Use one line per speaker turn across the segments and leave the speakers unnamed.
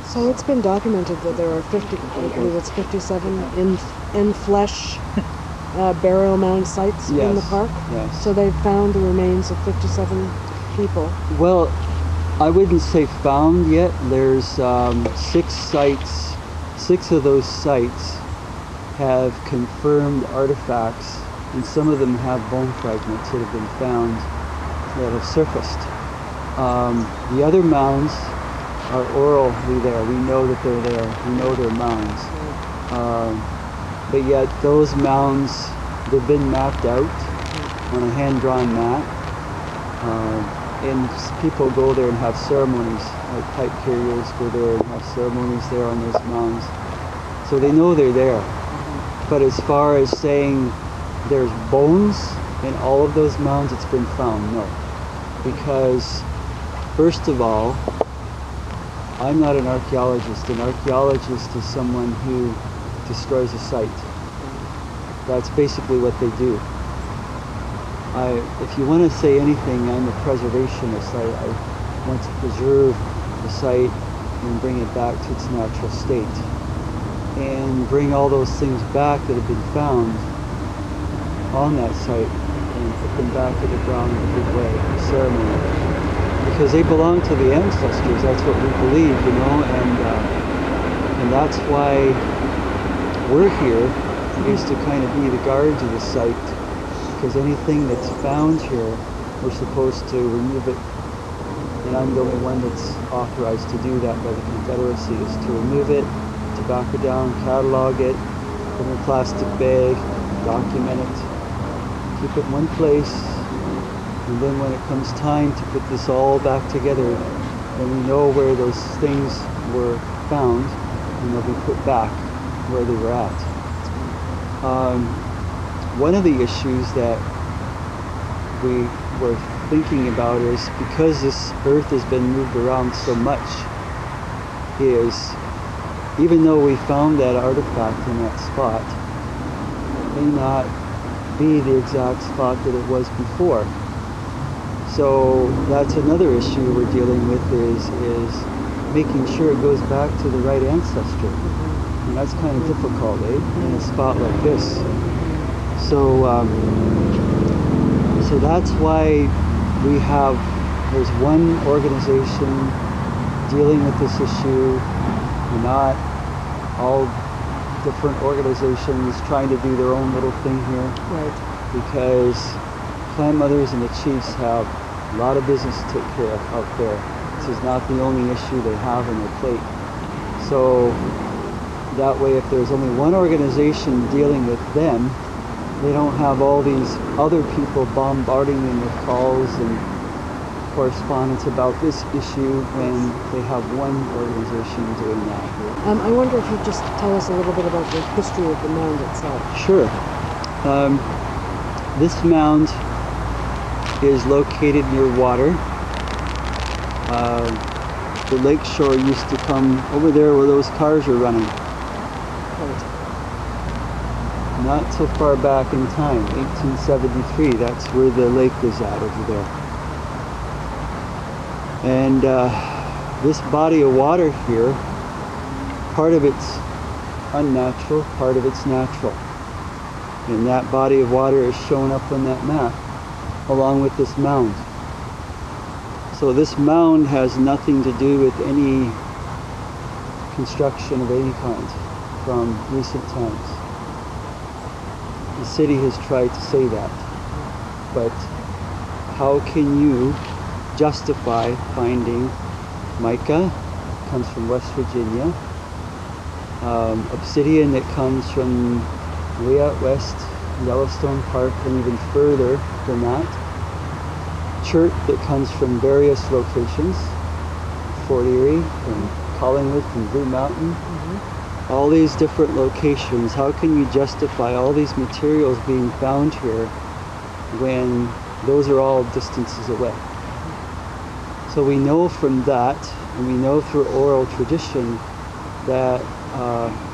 So it's been documented that there are 50, I believe it's 57 in flesh burial mound sites in the park.
Yes.
So they've found the remains of 57 people.
Well, I wouldn't say found yet. There's 6 sites. 6 of those sites have confirmed artifacts, and some of them have bone fragments that have been found that have surfaced. The other mounds are orally there. We know that they're there. We know they're mounds. But yet those mounds, they've been mapped out on a hand-drawn map. And people go there and have ceremonies, like pipe carriers go there and have ceremonies there on those mounds. So they know they're there. But as far as saying there's bones in all of those mounds, it's been found, no. Because, first of all, I'm not an archaeologist. An archaeologist is someone who destroys a site. That's basically what they do. If you want to say anything, I'm a preservationist. I want to preserve the site and bring it back to its natural state. And bring all those things back that have been found on that site and put them back to the ground in a big way, a ceremony. Because they belong to the ancestors, that's what we believe, you know, and that's why we're here, is to kind of be the guards of the site. Because anything that's found here, we're supposed to remove it. And I'm the only one that's authorized to do that by the Confederacy, is to remove it, to back it down, catalog it, put it in a plastic bag, document it, keep it in one place, and then when it comes time to put this all back together, then we know where those things were found, and they'll be put back where they were at. One of the issues that we were thinking about is, because this earth has been moved around so much, is even though we found that artifact in that spot, it may not be the exact spot that it was before. So that's another issue we're dealing with, is making sure it goes back to the right ancestor. And that's kind of difficult, in a spot like this. So, so that's why there's one organization dealing with this issue, and not all different organizations trying to do their own little thing here.
Right.
Because clan mothers and the chiefs have a lot of business to take care of out there. This is not the only issue they have on their plate. So that way, if there's only one organization dealing with them, they don't have all these other people bombarding them with calls and correspondence about this issue when they have one organization doing that.
I wonder if you'd just tell us a little bit about the history of the mound itself.
Sure. This mound is located near water. The lake shore used to come over there where those cars are running.
Right.
Not so far back in time, 1873, that's where the lake was at over there. And this body of water here, part of it's unnatural, part of it's natural. And that body of water is shown up on that map, along with this mound. So this mound has nothing to do with any construction of any kind from recent times. The city has tried to say that, but how can you justify finding mica, comes from West Virginia, obsidian that comes from way out west, Yellowstone Park, and even further than that, chert that comes from various locations, Fort Erie, from Collingwood, from Blue Mountain, all these different locations. How can you justify all these materials being found here when those are all distances away? So we know from that, and we know through oral tradition, that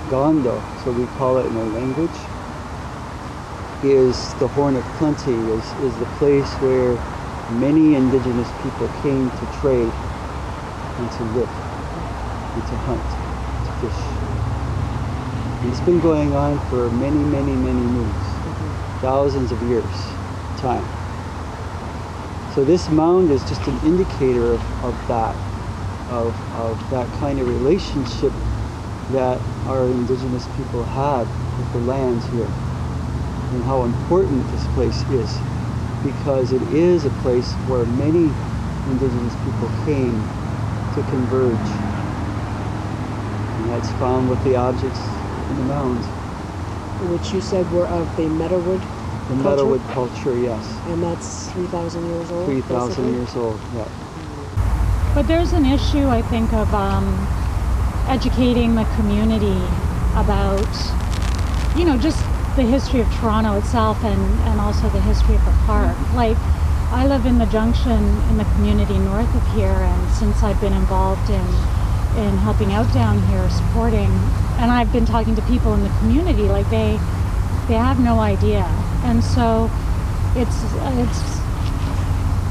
Gondo, so we call it in our language, is the Horn of Plenty, is the place where many indigenous people came to trade and to live. and to hunt, to fish. And it's been going on for many, many, many moons, thousands of years time. So this mound is just an indicator of that kind of relationship that our indigenous people had with the lands here, and how important this place is, because it is a place where many indigenous people came to converge, and that's found with the objects in the mound.
Which you said were of the Meadowwood
The
culture?
Meadowwood culture, yes.
And that's 3,000 years old?
3,000 years old, yeah.
But there's an issue, I think, of educating the community about, you know, just the history of Toronto itself, and also the history of the park. Like, I live in the Junction in the community north of here, and since I've been involved in helping out down here, supporting, and I've been talking to people in the community, like they have no idea. And so it's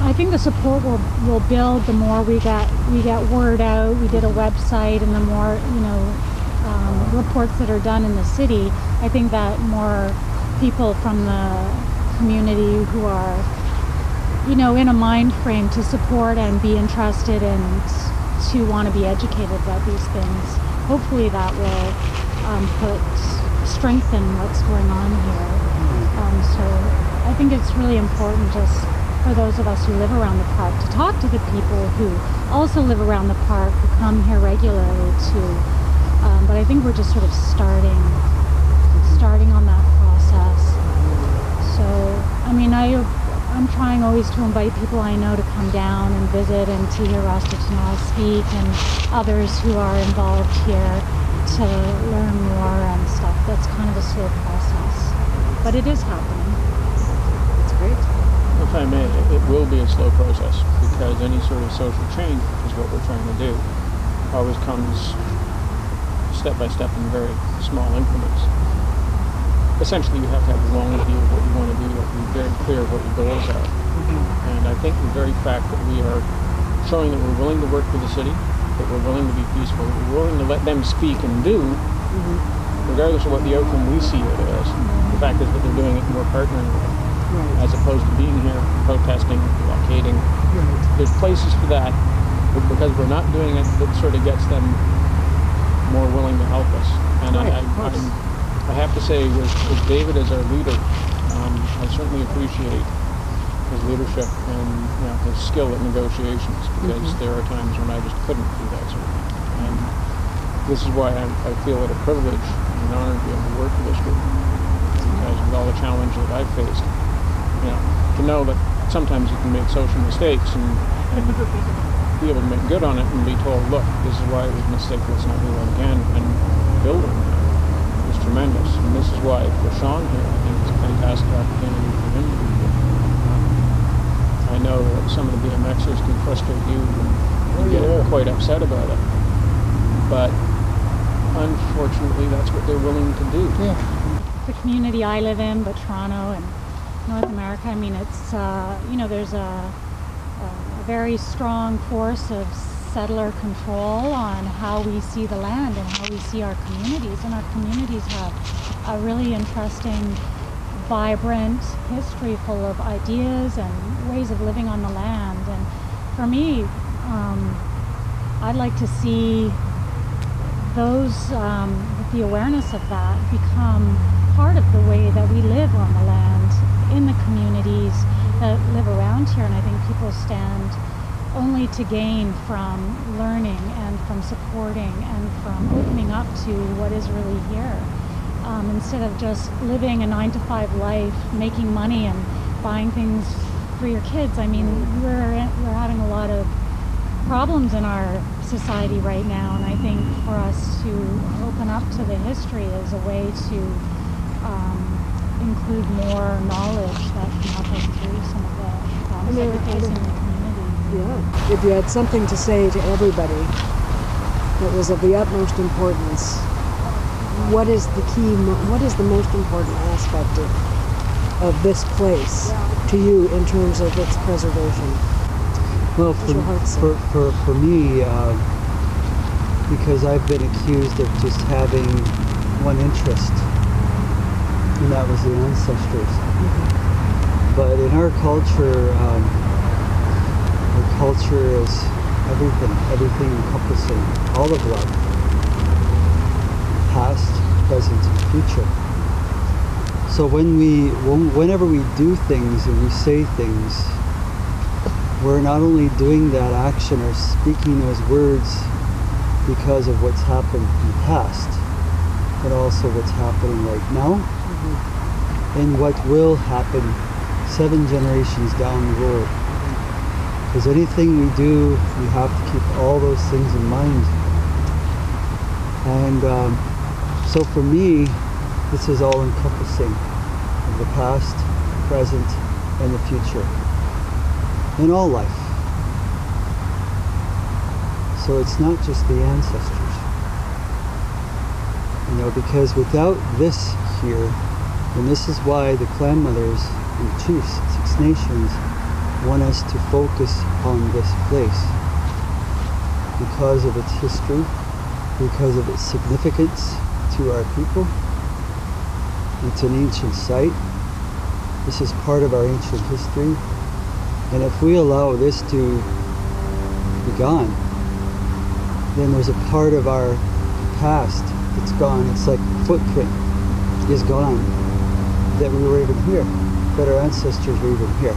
I think the support will build the more we get word out. We did a website, and the more, you know, reports that are done in the city, I think that more people from the community who are, you know, in a mind frame to support and be interested and to want to be educated about these things. Hopefully that will strengthen what's going on here. So I think it's really important, just for those of us who live around the park, to talk to the people who also live around the park, who come here regularly too. But I think we're just sort of starting on that process. So, I mean, I'm trying always to invite people I know to come down and visit, and to hear Rasta Tanal speak, and others who are involved here to learn more and stuff. That's kind of a slow process, but it is happening.
That's great.
If I may, it will be a slow process, because any sort of social change, which is what we're trying to do, always comes step by step in very small increments. Essentially, you have to have a long view of what you want to do. You have to be very clear of what your goals are. And I think the very fact that we are showing that we're willing to work with the city, that we're willing to be peaceful, that we're willing to let them speak and do, regardless of what the outcome we see it as. The fact is that they're doing it and we're partnering with them, as opposed to being here, protesting, blockading. There's places for that, but because we're not doing it, that sort of gets them more willing to help us. And I have to say, with David as our leader, I certainly appreciate his leadership and, you know, his skill at negotiations, because there are times when I just couldn't do that sort of thing. And this is why I feel it a privilege and an honor to be able to work with this group, because with all the challenge that I've faced, you know, to know that sometimes you can make social mistakes and be able to make good on it, and be told, look, this is why it was a mistake, let's not do that again, and build on that. Tremendous, and this is why for Sean here, I think it's a fantastic opportunity for him to be here. I know that some of the BMXers can frustrate you and get quite upset about it, but unfortunately that's what they're willing to do.
The community I live in, but Toronto and North America, I mean, it's, you know, there's a very strong force of settler control on how we see the land and how we see our communities. And our communities have a really interesting, vibrant history full of ideas and ways of living on the land. And for me, I'd like to see those, the awareness of that become part of the way that we live on the land in the communities that live around here. And I think people stand only to gain from learning and from supporting and from opening up to what is really here. Instead of just living a 9-to-5 life, making money and buying things for your kids. I mean, we're having a lot of problems in our society right now, and I think for us to open up to the history is a way to include more knowledge that can help us through some of the problems that we're facing in the community.
Yeah. If you had something to say to everybody that was of the utmost importance, what is the most important aspect of this place to you in terms of its preservation?
Well, for me, because I've been accused of just having one interest, and that was the ancestors. But in our culture is everything encompassing, all of life, past, present, and future. So whenever we do things and we say things, we're not only doing that action or speaking those words because of what's happened in the past, but also what's happening right now, and what will happen 7 generations down the road. Because anything we do, we have to keep all those things in mind. And so for me, this is all encompassing of the past, present, and the future in all life. So it's not just the ancestors, because without this here, and this is why the clan mothers and chiefs, 6 nations, want us to focus on this place because of its history, because of its significance to our people. It's an ancient site. This is part of our ancient history. And if we allow this to be gone, then there's a part of our past that's gone. It's like a footprint is gone, that we were even here, that our ancestors were even here.